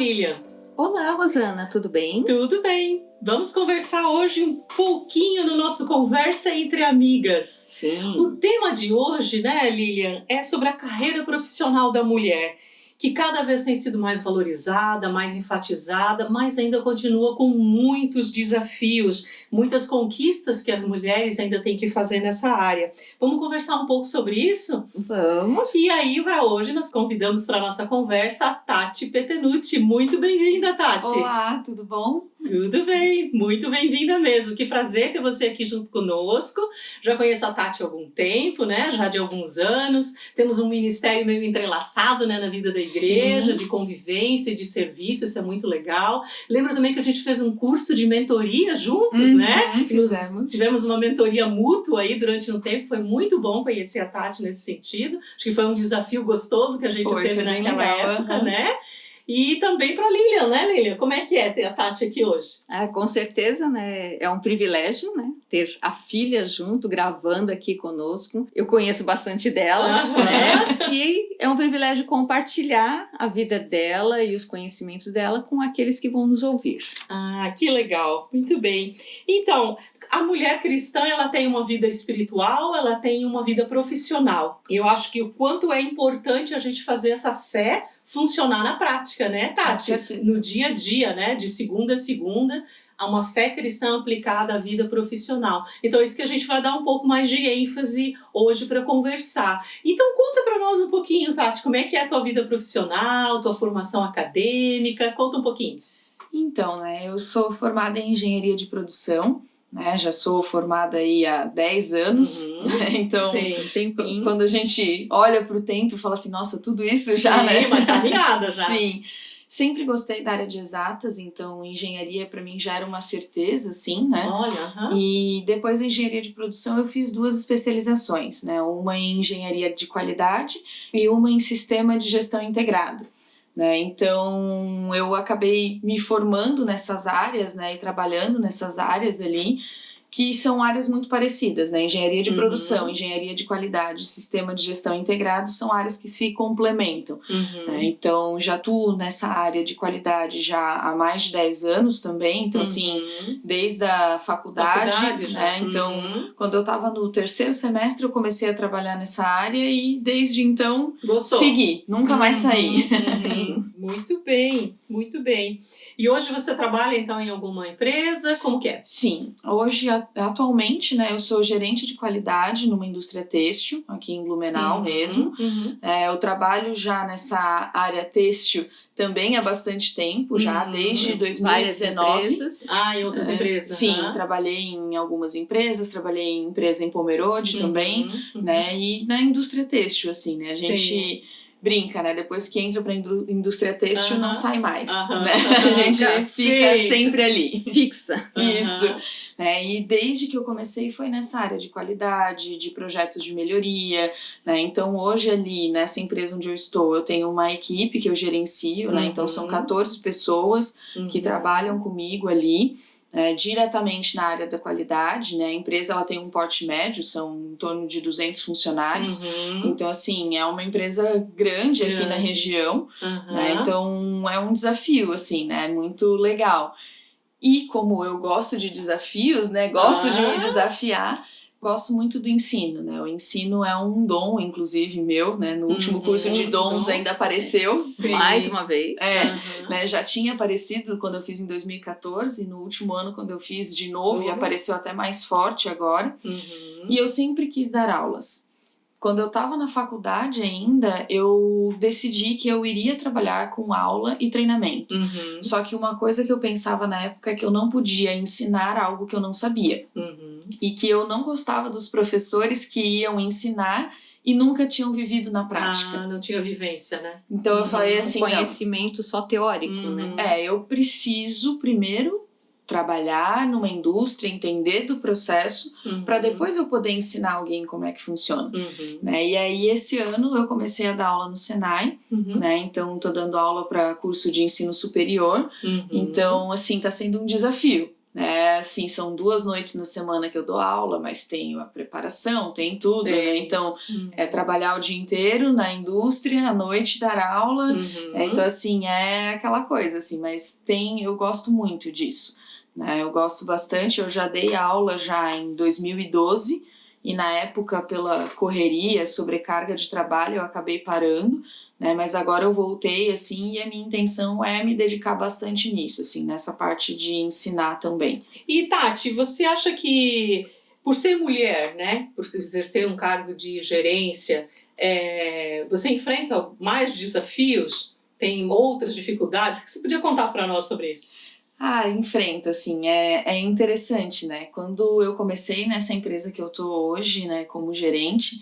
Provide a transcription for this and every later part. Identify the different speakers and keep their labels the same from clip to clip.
Speaker 1: Lilian.
Speaker 2: Olá, Rosana, tudo bem?
Speaker 1: Tudo bem. Vamos conversar hoje um pouquinho no nosso Conversa Entre Amigas.
Speaker 2: Sim.
Speaker 1: O tema de hoje, né, Lilian, é sobre a carreira profissional da mulher, que cada vez tem sido mais valorizada, mais enfatizada, mas ainda continua com muitos desafios, muitas conquistas que as mulheres ainda têm que fazer nessa área. Vamos conversar um pouco sobre isso?
Speaker 2: Vamos.
Speaker 1: E aí, para hoje, nós convidamos para a nossa conversa a Tati Petenucci. Muito bem-vinda, Tati!
Speaker 3: Olá, tudo bom?
Speaker 1: Tudo bem, muito bem-vinda mesmo. Que prazer ter você aqui junto conosco. Já conheço a Tati há algum tempo, né? Já de alguns anos. Temos um ministério meio entrelaçado, né, na vida da igreja,
Speaker 2: Sim.
Speaker 1: de convivência e de serviço, isso é muito legal. Lembra também que a gente fez um curso de mentoria juntos, né?
Speaker 3: Fizemos.
Speaker 1: Tivemos uma mentoria mútua aí durante um tempo, foi muito bom conhecer a Tati nesse sentido. Acho que foi um desafio gostoso que a gente teve
Speaker 3: bem
Speaker 1: naquela
Speaker 3: legal,
Speaker 1: época, né? E também para a Lilian, né, Lilian? Como é que é ter a Tati aqui hoje?
Speaker 2: Com certeza, né? É um privilégio, né? Ter a filha junto, gravando aqui conosco. Eu conheço bastante dela, né? E é um privilégio compartilhar a vida dela e os conhecimentos dela com aqueles que vão nos ouvir.
Speaker 1: Ah, que legal. Muito bem. Então, a mulher cristã, ela tem uma vida espiritual, ela tem uma vida profissional. Eu acho que o quanto é importante a gente fazer essa fé funcionar na prática, né, Tati?
Speaker 3: Com certeza.
Speaker 1: No dia a dia, né? De segunda a segunda, há uma fé cristã aplicada à vida profissional. Então, é isso que a gente vai dar um pouco mais de ênfase hoje para conversar. Então, conta para nós um pouquinho, Tati, como é que é a tua vida profissional, tua formação acadêmica? Conta um pouquinho.
Speaker 3: Então, né, eu sou formada em engenharia de produção, né, já sou formada aí há 10 anos, né, então
Speaker 1: Sim.
Speaker 2: Um tempinho.
Speaker 3: quando a gente olha para o tempo e fala assim, nossa, tudo isso já,
Speaker 1: Sim,
Speaker 3: né?
Speaker 1: uma caminhada já.
Speaker 3: Sim. Sempre gostei da área de exatas, então engenharia para mim já era uma certeza, assim, né?
Speaker 1: Olha,
Speaker 3: E depois da engenharia de produção eu fiz 2 especializações, né? Uma em engenharia de qualidade e uma em sistema de gestão integrado. Né? Então eu acabei me formando nessas áreas, né, e trabalhando nessas áreas ali, que são áreas muito parecidas, né? Engenharia de produção, engenharia de qualidade, sistema de gestão integrado são áreas que se complementam. Né? Então já atuo nessa área de qualidade já há mais de 10 anos também, então assim, desde a faculdade, né? Então quando eu estava no 3º semestre eu comecei a trabalhar nessa área e desde então
Speaker 1: gostou?
Speaker 3: segui, nunca mais saí.
Speaker 1: Sim, muito bem, muito bem. E hoje você trabalha então em alguma empresa? Como que é?
Speaker 3: Sim, hoje, atualmente, né, eu sou gerente de qualidade numa indústria têxtil, aqui em Blumenau mesmo. Eu trabalho já nessa área têxtil também há bastante tempo, já desde 2019.
Speaker 2: Várias empresas.
Speaker 1: Em outras empresas?
Speaker 3: Sim, trabalhei em algumas empresas, trabalhei em empresa em Pomerode também, né, e na indústria têxtil, assim, né, a gente brinca, né? Depois que entra pra indústria têxtil, não sai mais, né? A gente fica sempre ali.
Speaker 2: Fixa.
Speaker 3: Isso. Né? E desde que eu comecei foi nessa área de qualidade, de projetos de melhoria, né? Então hoje ali, nessa empresa onde eu estou, eu tenho uma equipe que eu gerencio, né? Então são 14 pessoas que trabalham comigo ali. Diretamente na área da qualidade, né? A empresa ela tem um porte médio, são em torno de 200 funcionários, então assim, é uma empresa grande aqui na região, né? Então é um desafio, assim, né? Muito legal. E como eu gosto de desafios, né? Gosto de me desafiar, gosto muito do ensino, né? O ensino é um dom, inclusive, meu, né? No último curso de dons ainda apareceu.
Speaker 2: Mais uma vez.
Speaker 3: Né? Já tinha aparecido quando eu fiz em 2014, no último ano quando eu fiz de novo, e apareceu até mais forte agora. E eu sempre quis dar aulas. Quando eu estava na faculdade ainda, eu decidi que eu iria trabalhar com aula e treinamento. Só que uma coisa que eu pensava na época é que eu não podia ensinar algo que eu não sabia. E que eu não gostava dos professores que iam ensinar e nunca tinham vivido na prática.
Speaker 1: Não tinha vivência, né?
Speaker 3: Então eu falei assim,
Speaker 2: conhecimento só teórico, né?
Speaker 3: Eu preciso primeiro trabalhar numa indústria, entender do processo, para depois eu poder ensinar alguém como é que funciona. Né? E aí esse ano eu comecei a dar aula no Senai, né? Então tô dando aula para curso de ensino superior, então assim tá sendo um desafio. né? Assim, são 2 noites na semana que eu dou aula, mas tenho a preparação, tem tudo, né? Então, é trabalhar o dia inteiro na indústria, à noite dar aula. Então, assim, é aquela coisa, assim, mas eu gosto muito disso, né? Eu gosto bastante, eu já dei aula já em 2012 e na época, pela correria, sobrecarga de trabalho, eu acabei parando, né? Mas agora eu voltei, assim, e a minha intenção é me dedicar bastante nisso, assim, nessa parte de ensinar também.
Speaker 1: E Tati, você acha que por ser mulher, né, por exercer um cargo de gerência, você enfrenta mais desafios? Tem outras dificuldades? O que você podia contar para nós sobre isso?
Speaker 3: Enfrenta, assim, é interessante, né? Quando eu comecei nessa empresa que eu tô hoje, né, como gerente,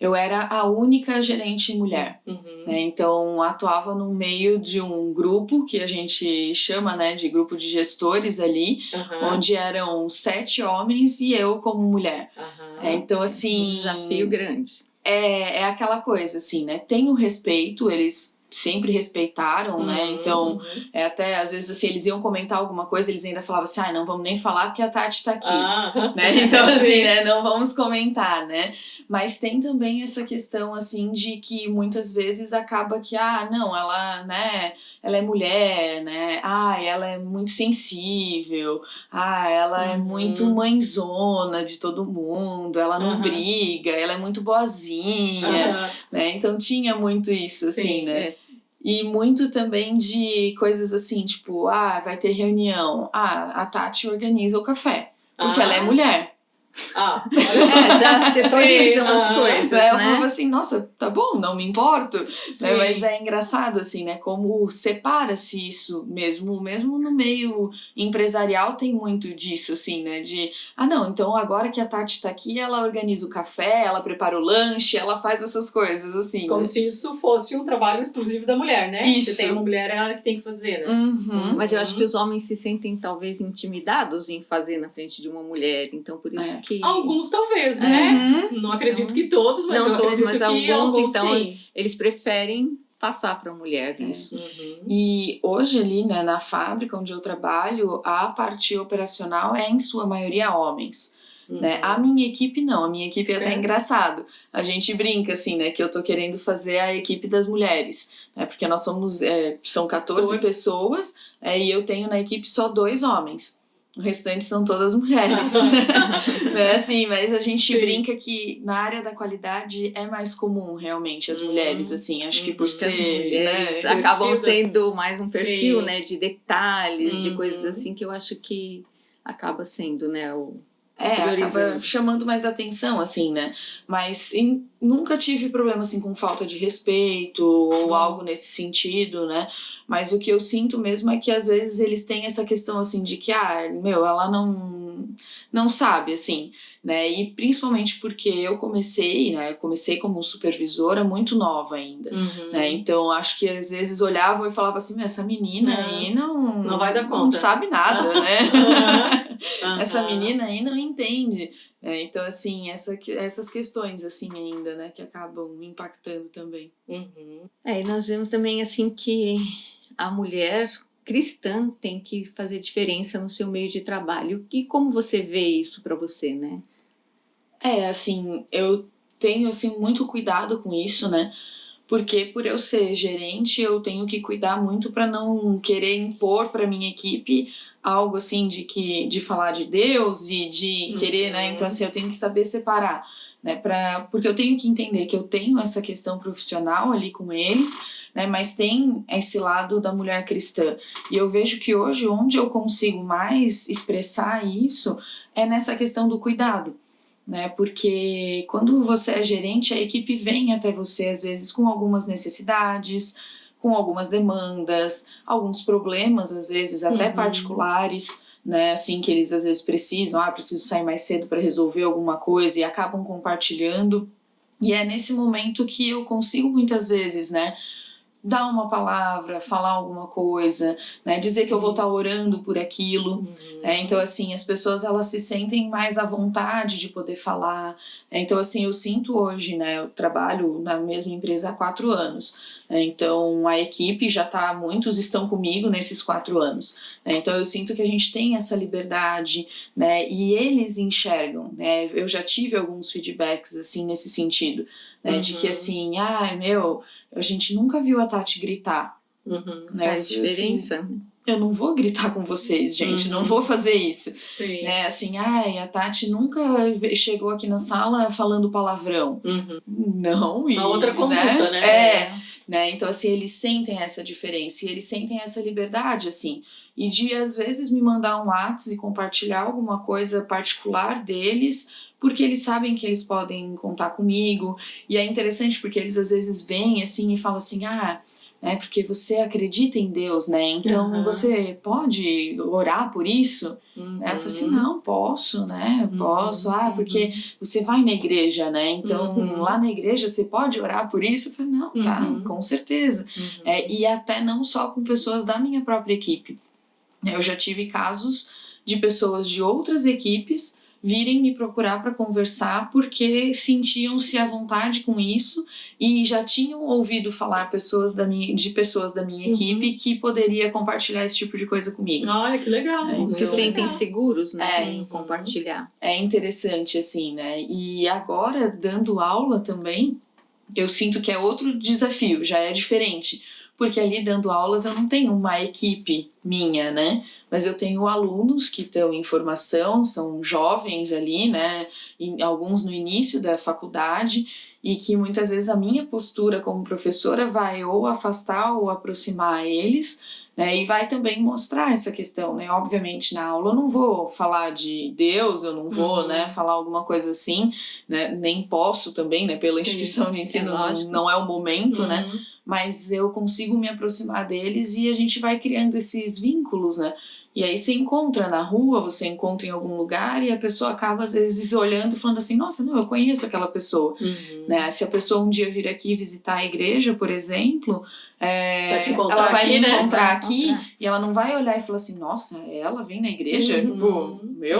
Speaker 3: eu era a única gerente mulher, né? Então, atuava no meio de um grupo que a gente chama, né, de grupo de gestores ali, onde eram 7 homens e eu como mulher. Então, assim...
Speaker 2: Um desafio grande.
Speaker 3: É aquela coisa, assim, né? Tem o respeito, eles sempre respeitaram, né? Então, até às vezes, assim, eles iam comentar alguma coisa, eles ainda falavam assim, não vamos nem falar porque a Tati tá aqui, né? Então, assim, né? Não vamos comentar, né? Mas tem também essa questão, assim, de que muitas vezes acaba que, não, ela, né? Ela é mulher, né? Ela é muito sensível, ela é muito mãezona de todo mundo, ela não briga, ela é muito boazinha, né? Então tinha muito isso, assim, né? E muito também de coisas assim, tipo, vai ter reunião, a Tati organiza o café, porque ela é mulher.
Speaker 1: Olha só.
Speaker 2: Já setorizam as coisas, né?
Speaker 3: Eu falava assim, nossa, tá bom, não me importo. Né? Mas é engraçado, assim, né? Como separa-se isso mesmo no meio empresarial tem muito disso, assim, né? De, não, então agora que a Tati tá aqui, ela organiza o café, ela prepara o lanche, ela faz essas coisas, assim.
Speaker 1: Como se isso fosse um trabalho exclusivo da mulher, né?
Speaker 3: Isso.
Speaker 1: Se tem uma mulher, é ela que tem que fazer, né?
Speaker 2: Mas eu acho que os homens se sentem talvez intimidados em fazer na frente de uma mulher, então por isso que...
Speaker 1: Alguns talvez, né? Não acredito que todos, mas eu acredito
Speaker 2: mas
Speaker 1: que alguns
Speaker 2: então,
Speaker 1: sim.
Speaker 2: Eles preferem passar para a mulher isso.
Speaker 3: E hoje ali, né, na fábrica onde eu trabalho, a parte operacional é em sua maioria homens. Né? A minha equipe não, a minha equipe é até engraçado. A gente brinca assim, né, que eu tô querendo fazer a equipe das mulheres, né? Porque nós são 14 pessoas, e eu tenho na equipe só 2 homens. O restante são todas mulheres. Né? Assim, mas a gente brinca que na área da qualidade é mais comum realmente as mulheres, assim, acho que por ser...
Speaker 2: As mulheres, né, acabam sendo mais um perfil, né, de detalhes, de coisas assim que eu acho que acaba sendo, né,
Speaker 3: acaba chamando mais atenção, assim, né? Mas nunca tive problema, assim, com falta de respeito ou algo nesse sentido, né? Mas o que eu sinto mesmo é que, às vezes, eles têm essa questão, assim, de que, ela não sabe, assim, né? E principalmente porque eu comecei, né? Eu comecei como supervisora muito nova ainda, né? Então, acho que, às vezes, olhavam e falavam assim, essa menina aí não
Speaker 1: vai dar conta.
Speaker 3: Não sabe nada, né? Essa menina aí não entende. Então, assim, essas questões, assim, ainda, né, que acabam me impactando também.
Speaker 2: E nós vemos também, assim, que a mulher cristã tem que fazer diferença no seu meio de trabalho. E como você vê isso para você, né?
Speaker 3: Assim, eu tenho, assim, muito cuidado com isso, né? Porque por eu ser gerente, eu tenho que cuidar muito para não querer impor para minha equipe algo assim de falar de Deus e de querer, né? Então, assim, eu tenho que saber separar, né? Porque eu tenho que entender que eu tenho essa questão profissional ali com eles, né? Mas tem esse lado da mulher cristã. E eu vejo que hoje, onde eu consigo mais expressar isso, é nessa questão do cuidado. Né? Porque quando você é gerente, a equipe vem até você, às vezes, com algumas necessidades, com algumas demandas, alguns problemas, às vezes, até particulares, né? Assim, que eles, às vezes, precisam, preciso sair mais cedo para resolver alguma coisa, e acabam compartilhando. E é nesse momento que eu consigo, muitas vezes, né? dar uma palavra, falar alguma coisa, né? Dizer que eu vou estar orando por aquilo. Então, assim, as pessoas elas se sentem mais à vontade de poder falar. Então, assim, eu sinto hoje, né? Eu trabalho na mesma empresa há 4 anos. Então, a equipe já tá, muitos estão comigo nesses 4 anos. Então, eu sinto que a gente tem essa liberdade, né? E eles enxergam, né? Eu já tive alguns feedbacks, assim, nesse sentido, né? De que, assim, a gente nunca viu a Tati gritar. Né?
Speaker 2: Faz diferença.
Speaker 3: Assim, eu não vou gritar com vocês, gente, não vou fazer isso.
Speaker 1: Sim.
Speaker 3: Né? Assim, a Tati nunca chegou aqui na sala falando palavrão. Não.
Speaker 1: Uma outra conduta, né?
Speaker 3: Né? Então, assim, eles sentem essa diferença e eles sentem essa liberdade, assim. E de, às vezes, me mandar um WhatsApp e compartilhar alguma coisa particular deles, porque eles sabem que eles podem contar comigo. E é interessante porque eles, às vezes, vêm, assim, e falam assim, né, porque você acredita em Deus, né? Então, você pode orar por isso? Né? Eu falei assim, não, posso, né? Posso. Porque você vai na igreja, né? Então, lá na igreja você pode orar por isso? Eu falei, não, tá, com certeza. E até não só com pessoas da minha própria equipe. Eu já tive casos de pessoas de outras equipes virem me procurar para conversar porque sentiam-se à vontade com isso e já tinham ouvido falar de pessoas da minha equipe que poderia compartilhar esse tipo de coisa comigo.
Speaker 1: Olha, que legal.
Speaker 2: Se sentem seguros, né,
Speaker 3: em
Speaker 2: compartilhar.
Speaker 3: É interessante, assim, né? E agora, dando aula também, eu sinto que é outro desafio, já é diferente. Porque ali dando aulas eu não tenho uma equipe minha, né? Mas eu tenho alunos que estão em formação, são jovens ali, né? E alguns no início da faculdade, e que muitas vezes a minha postura como professora vai ou afastar ou aproximar eles, né? E vai também mostrar essa questão, né? Obviamente na aula eu não vou falar de Deus, eu não vou, né, falar alguma coisa assim, né? Nem posso também, né? Pela instituição de ensino não é o momento, né? Mas eu consigo me aproximar deles e a gente vai criando esses vínculos, né? E aí você encontra na rua, você encontra em algum lugar e a pessoa acaba às vezes olhando e falando assim, nossa, não, eu conheço aquela pessoa. Né? Se a pessoa um dia vir aqui visitar a igreja, por exemplo, ela vai me encontrar aqui e ela não vai olhar e falar assim, nossa, ela vem na igreja?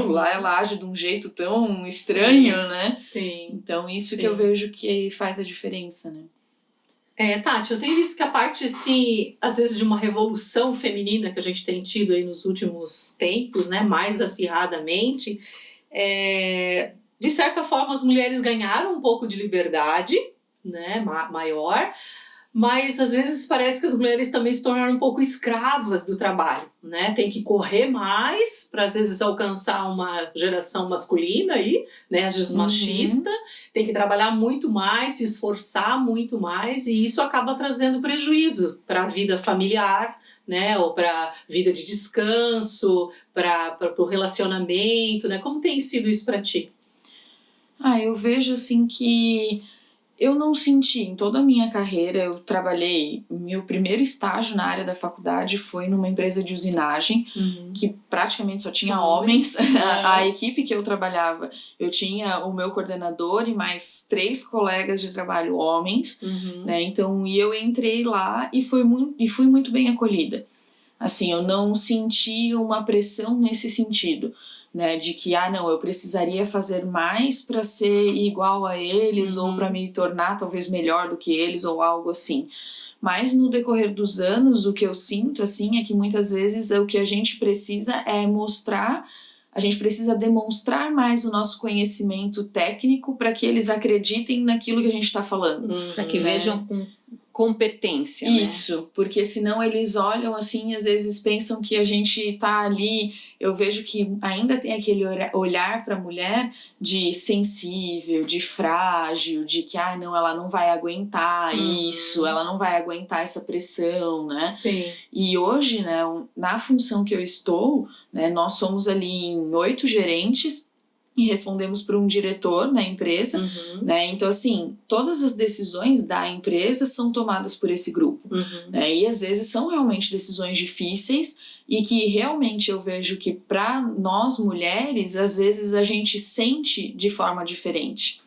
Speaker 3: Lá ela age de um jeito tão estranho, né?
Speaker 1: Sim.
Speaker 3: Então isso que eu vejo que faz a diferença, né?
Speaker 1: Tati, eu tenho visto que a parte, assim, às vezes de uma revolução feminina que a gente tem tido aí nos últimos tempos, né, mais acirradamente, de certa forma as mulheres ganharam um pouco de liberdade, né, maior, mas às vezes parece que as mulheres também se tornaram um pouco escravas do trabalho, né? Tem que correr mais para às vezes alcançar uma geração masculina aí, né? Às vezes machista, tem que trabalhar muito mais, se esforçar muito mais e isso acaba trazendo prejuízo para a vida familiar, né? Ou para a vida de descanso, para o relacionamento, né? Como tem sido isso para ti?
Speaker 3: Eu vejo assim que eu não senti, em toda a minha carreira, eu trabalhei, meu primeiro estágio na área da faculdade foi numa empresa de usinagem, que praticamente só tinha homens. A equipe que eu trabalhava, eu tinha o meu coordenador e mais 3 colegas de trabalho homens, né? Então, eu entrei lá e fui muito bem acolhida. Assim, eu não senti uma pressão nesse sentido. Né, de que, não, eu precisaria fazer mais para ser igual a eles ou para me tornar talvez melhor do que eles ou algo assim. Mas no decorrer dos anos, o que eu sinto assim é que muitas vezes o que a gente precisa é mostrar, a gente precisa demonstrar mais o nosso conhecimento técnico para que eles acreditem naquilo que a gente está falando.
Speaker 2: Para que vejam com competência.
Speaker 3: Isso, porque senão eles olham assim, às vezes pensam que a gente tá ali, eu vejo que ainda tem aquele olhar para a mulher de sensível, de frágil, de que, não, ela não vai aguentar isso, ela não vai aguentar essa pressão, né?
Speaker 1: Sim.
Speaker 3: E hoje, né, na função que eu estou, né, nós somos ali em 8 gerentes, e respondemos por um diretor na empresa, né? Então, assim, todas as decisões da empresa são tomadas por esse grupo, né? E às vezes são realmente decisões difíceis e que realmente eu vejo que para nós mulheres, às vezes a gente sente de forma diferente.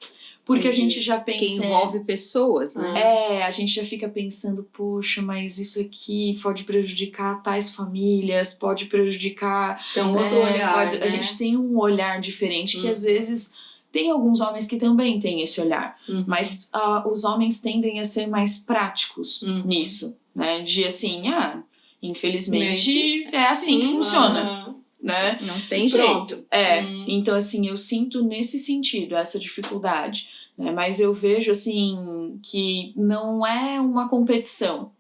Speaker 3: Porque
Speaker 1: Entendi.
Speaker 3: a gente já
Speaker 2: Que
Speaker 3: pensa...
Speaker 2: envolve pessoas, né?
Speaker 3: a gente já fica pensando, poxa, mas isso aqui pode prejudicar tais famílias, pode prejudicar...
Speaker 1: Então, outro olhar, né?
Speaker 3: A gente tem um olhar diferente que às vezes... Tem alguns homens que também têm esse olhar, mas os homens tendem a ser mais práticos nisso, né? De assim, infelizmente é assim que funciona, né?
Speaker 2: Não tem
Speaker 1: Pronto.
Speaker 2: jeito.
Speaker 3: Então assim, eu sinto nesse sentido essa dificuldade, né? Mas eu vejo assim que não é uma competição.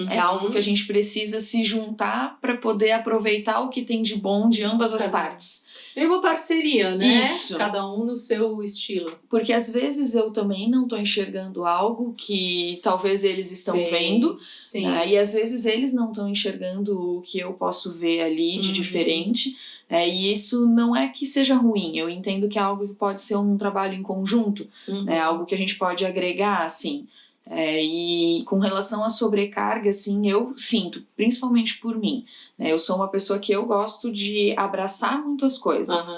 Speaker 3: É algo que a gente precisa se juntar para poder aproveitar o que tem de bom de ambas as partes.
Speaker 1: É uma parceria, né?
Speaker 3: Isso.
Speaker 1: Cada um no seu estilo.
Speaker 3: Porque às vezes eu também não tô enxergando algo que talvez eles estão vendo.
Speaker 1: Sim.
Speaker 3: Né? E às vezes eles não estão enxergando o que eu posso ver ali de diferente. E isso não é que seja ruim. Eu entendo que é algo que pode ser um trabalho em conjunto. Né? Algo que a gente pode agregar, assim. E com relação à sobrecarga, assim, eu sinto, principalmente por mim, né? Eu sou uma pessoa que eu gosto de abraçar muitas coisas.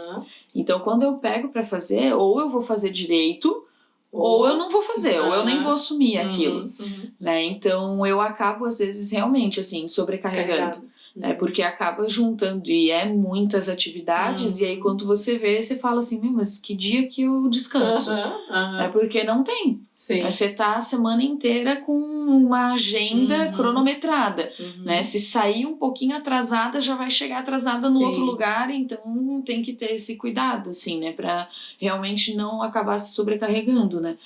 Speaker 3: Então, quando eu pego pra fazer, ou eu vou fazer direito, ou eu não vou fazer, ou eu nem vou assumir aquilo. Né? Então, eu acabo, às vezes, realmente, assim, sobrecarregando. Porque acaba juntando e muitas atividades e aí quando você vê, você fala assim, mas que dia que eu descanso? Porque não tem. Você tá a semana inteira com uma agenda cronometrada, né? Se sair um pouquinho atrasada, já vai chegar atrasada no outro lugar, então tem que ter esse cuidado, assim, né? Pra realmente não acabar se sobrecarregando, né?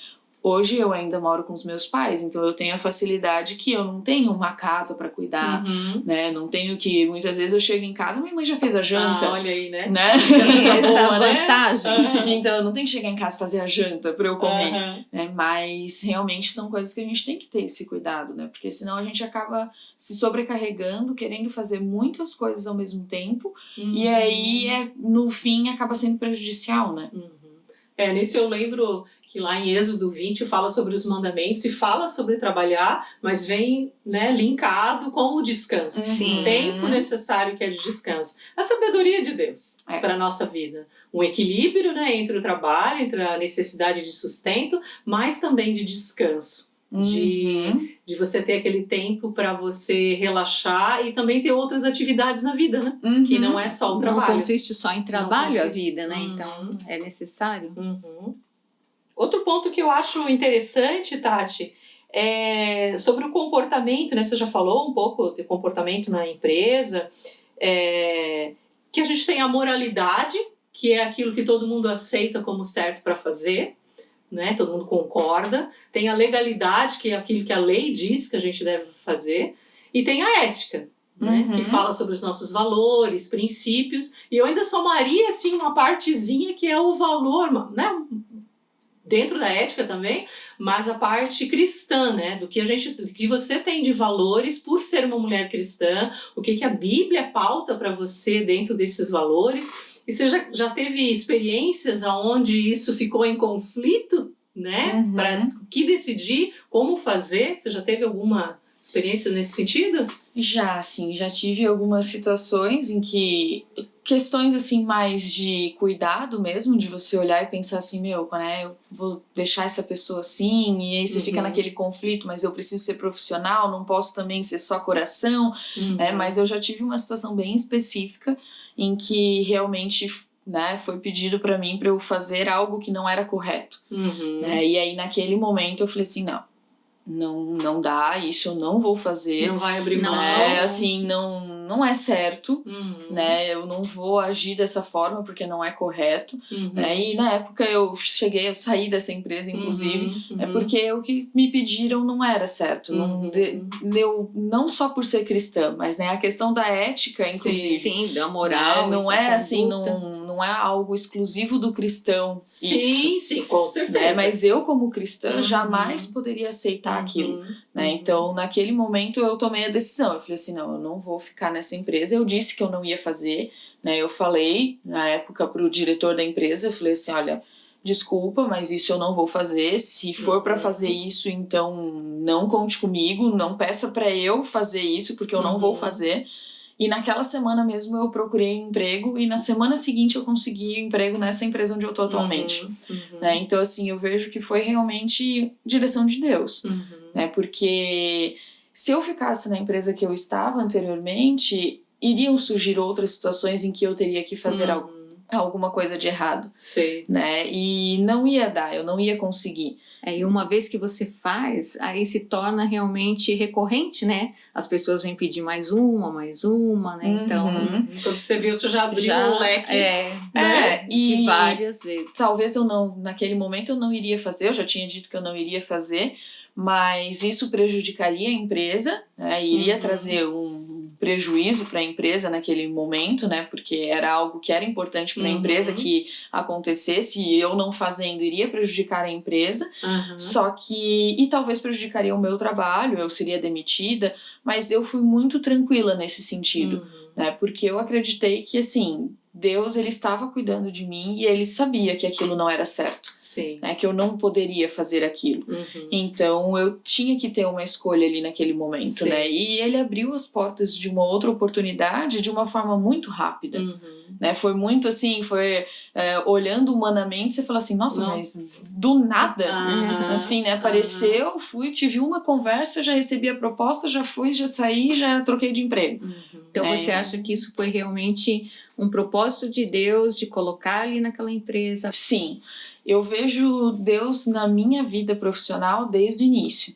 Speaker 3: Hoje eu ainda moro com os meus pais, então eu tenho a facilidade que eu não tenho uma casa pra cuidar, né? Não tenho que... Muitas vezes eu chego em casa, minha mãe já fez a janta.
Speaker 1: Olha aí, né?
Speaker 2: Tem essa
Speaker 1: boa,
Speaker 2: vantagem.
Speaker 3: Então eu não tenho que chegar em casa e fazer a janta pra eu comer. Né? Mas realmente são coisas que a gente tem que ter esse cuidado, né? Porque senão a gente acaba se sobrecarregando, querendo fazer muitas coisas ao mesmo tempo. E aí, no fim, acaba sendo prejudicial, né?
Speaker 1: Nisso eu lembro que lá em Êxodo 20 fala sobre os mandamentos e fala sobre trabalhar, mas vem, né, linkado com o descanso.
Speaker 2: Sim.
Speaker 1: O tempo necessário que é de descanso. A sabedoria de Deus para a nossa vida. Um equilíbrio, né, entre o trabalho, entre a necessidade de sustento, mas também de descanso. De você ter aquele tempo para você relaxar e também ter outras atividades na vida, né? Que não é só o trabalho.
Speaker 2: Não consiste só em trabalho a vida, né? Então é necessário.
Speaker 1: Outro ponto que eu acho interessante, Tati, é sobre o comportamento, né? Você já falou um pouco do comportamento na empresa, que a gente tem a moralidade, que é aquilo que todo mundo aceita como certo para fazer, né? Todo mundo concorda. Tem a legalidade, que é aquilo que a lei diz que a gente deve fazer, e tem a ética, né? Que fala sobre os nossos valores, princípios, e eu ainda somaria assim uma partezinha que é o valor, né? Dentro da ética também, mas a parte cristã, né? Do que você tem de valores por ser uma mulher cristã, o que a Bíblia pauta para você dentro desses valores. E você já teve experiências onde isso ficou em conflito, né? Para que decidir, como fazer? Você já teve alguma experiência nesse sentido?
Speaker 3: Já tive algumas situações em que questões assim mais de cuidado mesmo, de você olhar e pensar assim, né, eu vou deixar essa pessoa assim, e aí você fica naquele conflito, mas eu preciso ser profissional, não posso também ser só coração, né? Mas eu já tive uma situação bem específica em que realmente, né, foi pedido para mim para eu fazer algo que não era correto, né? E aí naquele momento eu falei assim, não dá, isso eu não vou fazer.
Speaker 1: Não vai abrir mão.
Speaker 3: Assim, não é certo, né? Eu não vou agir dessa forma porque não é correto. Né? E na época eu saí dessa empresa, inclusive, porque o que me pediram não era certo. Não só por ser cristã, mas né, a questão da ética, inclusive.
Speaker 2: Sim, da moral.
Speaker 3: Não é assim, não é algo exclusivo do cristão.
Speaker 1: Sim, com certeza.
Speaker 3: Né? Mas eu, como cristã, jamais poderia aceitar aquilo, né? Então, naquele momento, eu tomei a decisão. Eu falei assim, eu não vou ficar nessa empresa. Eu disse que eu não ia fazer, né? Eu falei, na época, pro diretor da empresa, eu falei assim, olha, desculpa, mas isso eu não vou fazer. Se for para fazer isso, então não conte comigo, não peça para eu fazer isso, porque eu não vou fazer. E naquela semana mesmo eu procurei emprego e na semana seguinte eu consegui emprego nessa empresa onde eu tô atualmente. Né? Então, assim, eu vejo que foi realmente direção de Deus. Né? Porque se eu ficasse na empresa que eu estava anteriormente, iriam surgir outras situações em que eu teria que fazer alguma coisa de errado.
Speaker 1: Sei.
Speaker 3: Né? E não ia dar, eu não ia conseguir.
Speaker 2: E uma vez que você faz, aí se torna realmente recorrente, né? As pessoas vêm pedir mais uma, né? Então,
Speaker 1: quando você viu, você já abriu um leque.
Speaker 2: De várias vezes.
Speaker 3: Talvez eu não, naquele momento eu não iria fazer, eu já tinha dito que eu não iria fazer, mas isso prejudicaria a empresa, né? Iria trazer um prejuízo para a empresa naquele momento, né? Porque era algo que era importante para a empresa que acontecesse, e eu não fazendo iria prejudicar a empresa. Só que, e talvez prejudicaria o meu trabalho, eu seria demitida, mas eu fui muito tranquila nesse sentido, né? Porque eu acreditei que, assim, Deus, ele estava cuidando de mim e ele sabia que aquilo não era certo.
Speaker 1: Sim.
Speaker 3: Né, que eu não poderia fazer aquilo. Então eu tinha que ter uma escolha ali naquele momento, né? E ele abriu as portas de uma outra oportunidade de uma forma muito rápida. Né? Foi muito assim, olhando humanamente, você fala assim, nossa, mas do nada, assim, né? Apareceu, fui, tive uma conversa, já recebi a proposta, já fui, já saí, já troquei de emprego.
Speaker 2: Então você acha que isso foi realmente um propósito de Deus de colocar ali naquela empresa?
Speaker 3: Sim, eu vejo Deus na minha vida profissional desde o início.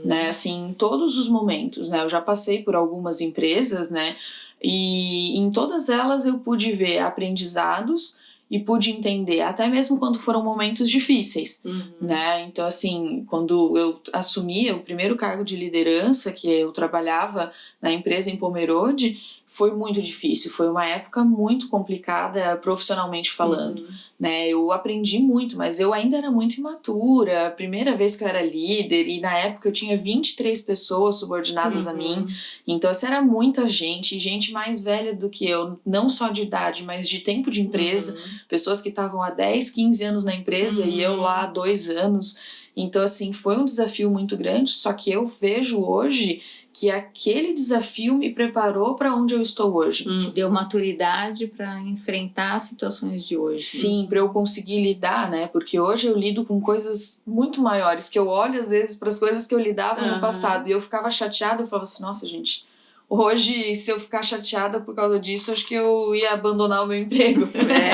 Speaker 3: Né? Assim, em todos os momentos, né? Eu já passei por algumas empresas, né? E em todas elas eu pude ver aprendizados e pude entender, até mesmo quando foram momentos difíceis, né? Então, assim, quando eu assumi o primeiro cargo de liderança, que eu trabalhava na empresa em Pomerode, foi muito difícil, foi uma época muito complicada profissionalmente falando, né? Eu aprendi muito, mas eu ainda era muito imatura, a primeira vez que eu era líder, e na época eu tinha 23 pessoas subordinadas a mim, então essa era muita gente mais velha do que eu, não só de idade, mas de tempo de empresa, pessoas que estavam há 10, 15 anos na empresa e eu lá há 2 anos, então assim, foi um desafio muito grande, só que eu vejo hoje que aquele desafio me preparou para onde eu estou hoje.
Speaker 2: Te deu maturidade para enfrentar as situações de hoje.
Speaker 3: Sim, para eu conseguir lidar, né? Porque hoje eu lido com coisas muito maiores, que eu olho às vezes para as coisas que eu lidava no passado e eu ficava chateada, eu falava assim, nossa gente, hoje se eu ficar chateada por causa disso, acho que eu ia abandonar o meu emprego, né?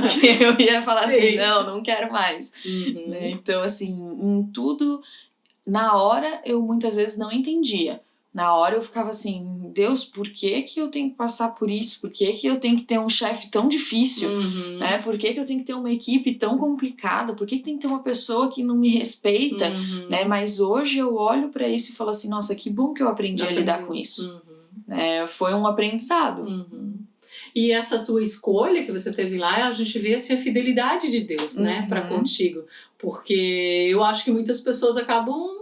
Speaker 3: Que eu ia falar assim, não quero mais. Né? Então assim, em tudo, na hora eu muitas vezes não entendia. Na hora eu ficava assim, Deus, por que eu tenho que passar por isso? Por que eu tenho que ter um chefe tão difícil? Né? Por que eu tenho que ter uma equipe tão complicada? Por que tem que ter uma pessoa que não me respeita? Né? Mas hoje eu olho para isso e falo assim, nossa, que bom que eu aprendi a lidar com isso. Foi um aprendizado.
Speaker 1: E essa sua escolha que você teve lá, a gente vê assim, a fidelidade de Deus, né, para contigo. Porque eu acho que muitas pessoas acabam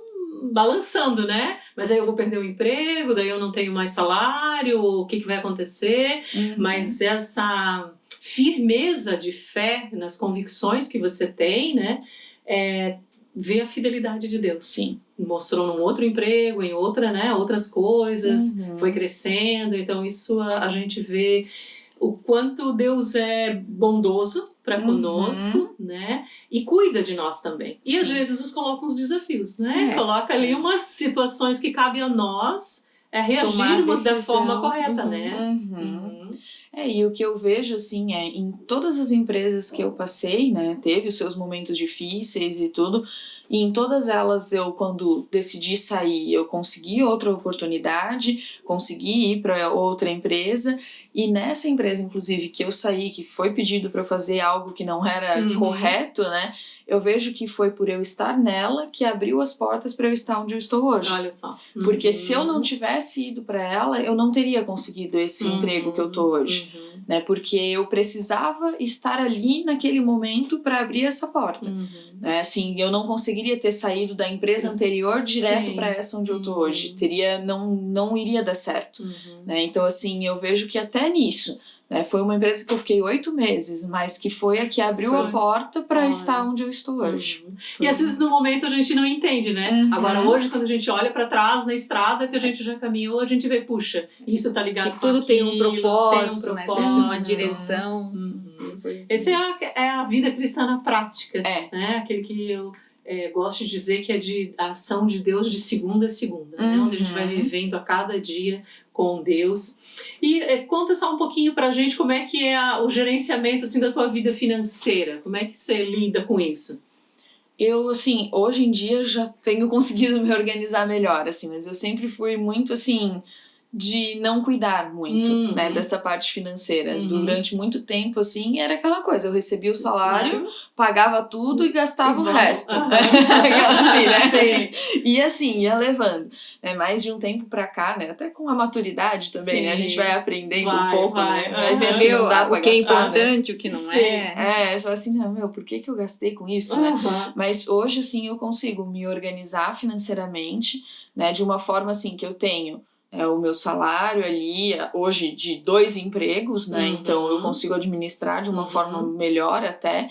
Speaker 1: balançando, né? Mas aí eu vou perder o emprego, daí eu não tenho mais salário, o que vai acontecer? Mas essa firmeza de fé nas convicções que você tem, né? Vê a fidelidade de Deus.
Speaker 3: Sim.
Speaker 1: Mostrou num outro emprego, em outra, né? Outras coisas, foi crescendo. Então isso a gente vê o quanto Deus é bondoso para conosco, né? E cuida de nós também. E às vezes nos coloca uns desafios, né? Coloca ali umas situações que cabem a nós reagirmos da forma correta, né?
Speaker 3: E o que eu vejo, assim, em todas as empresas que eu passei, né? Teve os seus momentos difíceis e tudo. E em todas elas, eu, quando decidi sair, eu consegui outra oportunidade, consegui ir para outra empresa. E nessa empresa, inclusive, que eu saí, que foi pedido para eu fazer algo que não era correto, né? Eu vejo que foi por eu estar nela que abriu as portas para eu estar onde eu estou hoje.
Speaker 1: Olha só.
Speaker 3: Porque se eu não tivesse ido para ela, eu não teria conseguido esse emprego que eu tô hoje. Né? Porque eu precisava estar ali naquele momento para abrir essa porta. Né? Assim, eu não conseguiria ter saído da empresa anterior direto para essa onde eu tô hoje. Não iria dar certo. Né? Então, assim, eu vejo que até nisso, né? Foi uma empresa que eu fiquei 8 meses, mas que foi a que abriu a porta para estar onde eu estou hoje.
Speaker 1: E às vezes no momento a gente não entende, né? Agora hoje, quando a gente olha para trás na estrada que a gente já caminhou, a gente vê, puxa, isso tá ligado
Speaker 2: que
Speaker 1: com
Speaker 2: tudo
Speaker 1: aquilo,
Speaker 2: tem um propósito, né? Tem uma
Speaker 1: propósito.
Speaker 2: direção.
Speaker 1: Essa é a vida cristã na prática,
Speaker 3: É.
Speaker 1: né? Aquele que eu gosto de dizer que é de a ação de Deus de segunda a segunda, né? Onde a gente vai vivendo a cada dia com Deus. E conta só um pouquinho pra gente como é que é o gerenciamento assim, da tua vida financeira, como é que você lida com isso?
Speaker 3: Eu, assim, hoje em dia já tenho conseguido me organizar melhor, assim, mas eu sempre fui muito, assim, de não cuidar muito, né, dessa parte financeira. Durante muito tempo, assim, era aquela coisa, eu recebia o salário, pagava tudo e gastava o resto. Aquela assim, né?
Speaker 1: Sim.
Speaker 3: E assim, ia levando. Mais de um tempo pra cá, né, até com a maturidade também, né, a gente vai aprendendo um pouco, né, vai vendo que não dá pra
Speaker 2: o que é
Speaker 3: gastar,
Speaker 2: importante, o que não é.
Speaker 3: Só assim, não, por que eu gastei com isso, né? Mas hoje, assim, eu consigo me organizar financeiramente, né, de uma forma, assim, que eu tenho o meu salário ali, hoje de 2 empregos, né? Então eu consigo administrar de uma forma melhor até.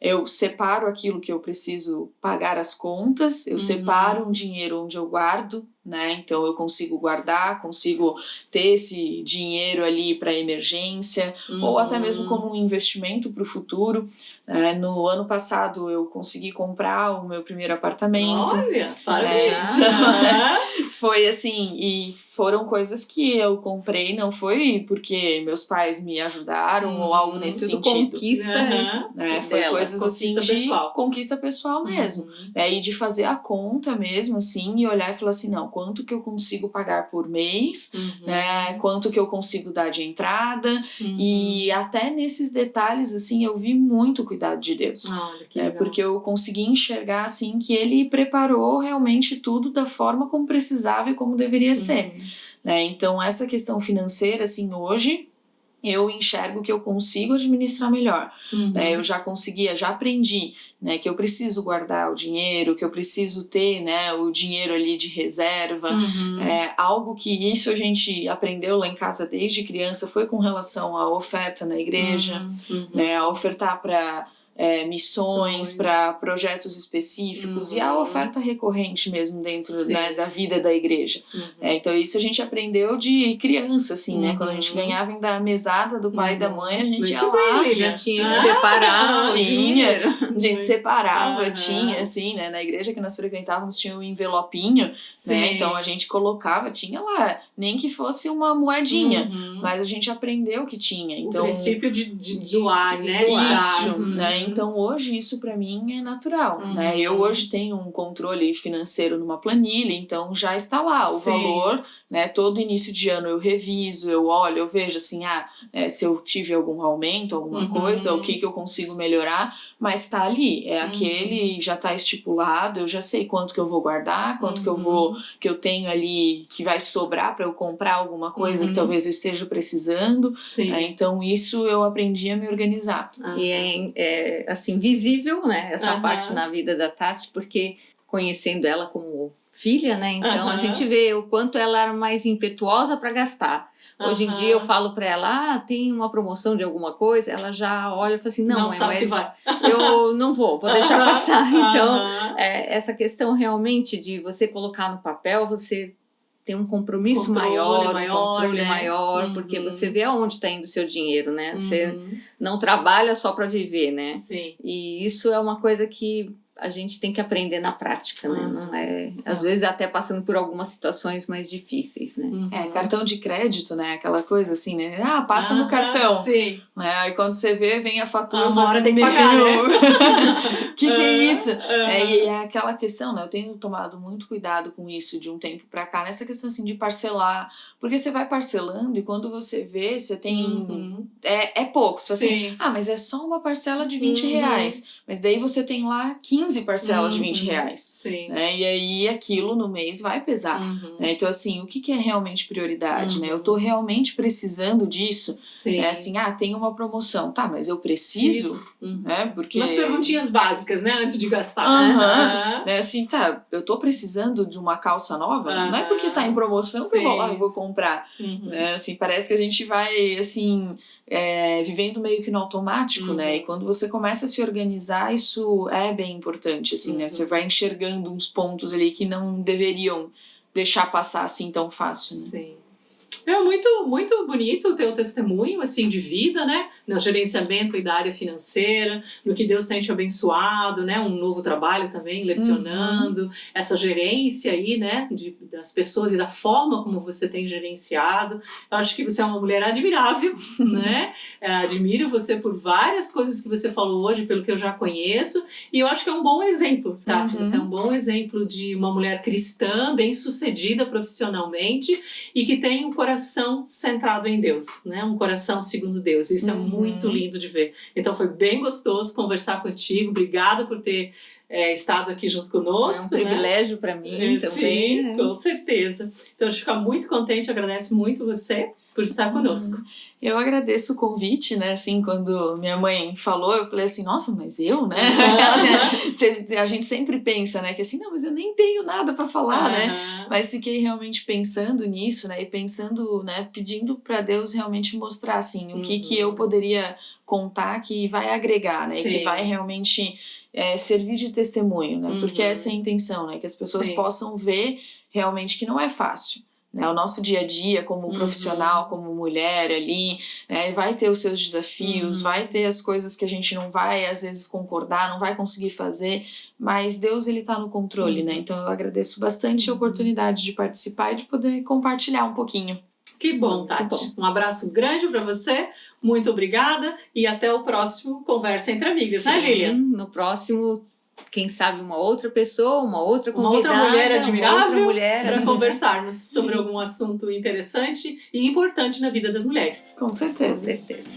Speaker 3: Eu separo aquilo que eu preciso pagar as contas, eu separo um dinheiro onde eu guardo, né? Então eu consigo guardar, consigo ter esse dinheiro ali para emergência, ou até mesmo como um investimento para o futuro. No ano passado eu consegui comprar o meu primeiro apartamento.
Speaker 1: Olha, parabéns!
Speaker 3: Foi assim, e foram coisas que eu comprei, não foi porque meus pais me ajudaram ou algo nesse sentido.
Speaker 2: Conquista,
Speaker 3: foi coisas assim de
Speaker 1: pessoal.
Speaker 3: Conquista pessoal mesmo. E de fazer a conta mesmo, assim, e olhar e falar assim, não, quanto que eu consigo pagar por mês, né? Quanto que eu consigo dar de entrada. E até nesses detalhes, assim, eu vi muito cuidado de Deus.
Speaker 1: Olha, que legal.
Speaker 3: Porque eu consegui enxergar, assim, que Ele preparou realmente tudo da forma como precisava e como deveria ser. Então, essa questão financeira, assim, hoje eu enxergo que eu consigo administrar melhor. Eu já aprendi, né, que eu preciso guardar o dinheiro, que eu preciso ter, né, o dinheiro ali de reserva. Algo que isso a gente aprendeu lá em casa desde criança foi com relação à oferta na igreja, né, a ofertar para missões, para projetos específicos e a oferta recorrente mesmo dentro, né, da vida da igreja. Então isso a gente aprendeu de criança, assim, né? Quando a gente ganhava da mesada do pai e da mãe, a gente ia lá,
Speaker 2: já tinha que separar o dinheiro.
Speaker 3: A gente separava, tinha, assim, né? Na igreja que nós frequentávamos tinha um envelopinho, né? Então a gente colocava, tinha lá, nem que fosse uma moedinha, mas a gente aprendeu que tinha. Então,
Speaker 1: o princípio de doar, né?
Speaker 3: Isso, né? Então hoje isso para mim é natural, né? Eu hoje tenho um controle financeiro numa planilha, então já está lá o valor, né? Todo início de ano eu reviso, eu olho, eu vejo assim, se eu tive algum aumento, alguma coisa, o que eu consigo melhorar, mas tá ali, aquele já tá estipulado, eu já sei quanto que eu vou guardar, quanto que eu tenho ali que vai sobrar para eu comprar alguma coisa que talvez eu esteja precisando. Então isso eu aprendi a me organizar.
Speaker 2: E assim, visível, né, essa parte na vida da Tati, porque conhecendo ela como filha, né, então a gente vê o quanto ela era mais impetuosa para gastar. Hoje em dia eu falo para ela, tem uma promoção de alguma coisa, ela já olha e fala assim, não
Speaker 1: sabe se vai.
Speaker 2: Eu não vou deixar passar. Então, essa questão realmente de você colocar no papel, você tem um compromisso maior, um controle maior, porque você vê aonde está indo o seu dinheiro, né? Você não trabalha só para viver, né? E isso é uma coisa que a gente tem que aprender na prática, né? Não é, às vezes até passando por algumas situações mais difíceis, né?
Speaker 3: Cartão de crédito, né? Aquela coisa assim, né? Passa no cartão.
Speaker 1: Sim.
Speaker 3: Aí quando você vê, vem a fatura.
Speaker 1: Uma hora tem que pagar, né?
Speaker 3: Que é isso? E é aquela questão, né? Eu tenho tomado muito cuidado com isso de um tempo pra cá, nessa questão assim de parcelar, porque você vai parcelando e quando você vê, você tem é pouco, você assim, mas é só uma parcela de R$20, mas daí você tem lá 15 15 parcelas de R$ 20.
Speaker 1: Sim.
Speaker 3: Né? E aí aquilo no mês vai pesar. Né? Então, assim, o que é realmente prioridade? Né? Eu tô realmente precisando disso?
Speaker 1: Sim.
Speaker 3: É assim, tem uma promoção. Tá, mas eu preciso? Né? Porque...
Speaker 1: Umas perguntinhas básicas, né? Antes de gastar.
Speaker 3: Né? Assim, tá, eu tô precisando de uma calça nova? Não é porque tá em promoção que eu vou lá e vou comprar. Né? Assim, parece que a gente vai, assim... vivendo meio que no automático, né? E quando você começa a se organizar, isso é bem importante, assim, né? Você vai enxergando uns pontos ali que não deveriam deixar passar assim tão fácil, né?
Speaker 1: Sim. É muito, muito bonito o teu testemunho, assim, de vida, né? No gerenciamento e da área financeira, no que Deus tem te abençoado, né? Um novo trabalho também, lecionando, essa gerência aí, né? Das pessoas e da forma como você tem gerenciado. Eu acho que você é uma mulher admirável, né? Admiro você por várias coisas que você falou hoje, pelo que eu já conheço, e eu acho que é um bom exemplo, Tati. Você é um bom exemplo de uma mulher cristã, bem-sucedida profissionalmente e que tem um coração centrado em Deus, né? Um coração segundo Deus. Isso é muito lindo de ver. Então foi bem gostoso conversar contigo. Obrigada por ter estado aqui junto conosco.
Speaker 2: Foi um privilégio para mim também.
Speaker 1: Sim, com certeza. Então a gente fica muito contente, agradece muito você por estar conosco.
Speaker 3: Eu agradeço o convite, né? Assim, quando minha mãe falou, eu falei assim, nossa, mas eu, né? A gente sempre pensa, né? Que assim, não, mas eu nem tenho nada para falar, né? Mas fiquei realmente pensando nisso, né? E pensando, né? Pedindo para Deus realmente mostrar, assim, o que eu poderia contar que vai agregar, né? Que vai realmente servir de testemunho, né? Porque essa é a intenção, né? Que as pessoas possam ver realmente que não é fácil. Né, o nosso dia a dia como profissional, como mulher ali, né, vai ter os seus desafios, vai ter as coisas que a gente não vai às vezes concordar, não vai conseguir fazer, mas Deus ele tá no controle, né? Então eu agradeço bastante a oportunidade de participar e de poder compartilhar um pouquinho.
Speaker 1: Que bom, Tati. Um abraço grande para você, muito obrigada e até o próximo Conversa Entre Amigas, né, Lilian?
Speaker 2: No próximo, quem sabe uma outra pessoa, uma outra convidada,
Speaker 1: uma outra mulher admirável para
Speaker 2: para
Speaker 1: conversarmos sobre algum assunto interessante e importante na vida das mulheres.
Speaker 3: Com certeza.
Speaker 2: Com certeza.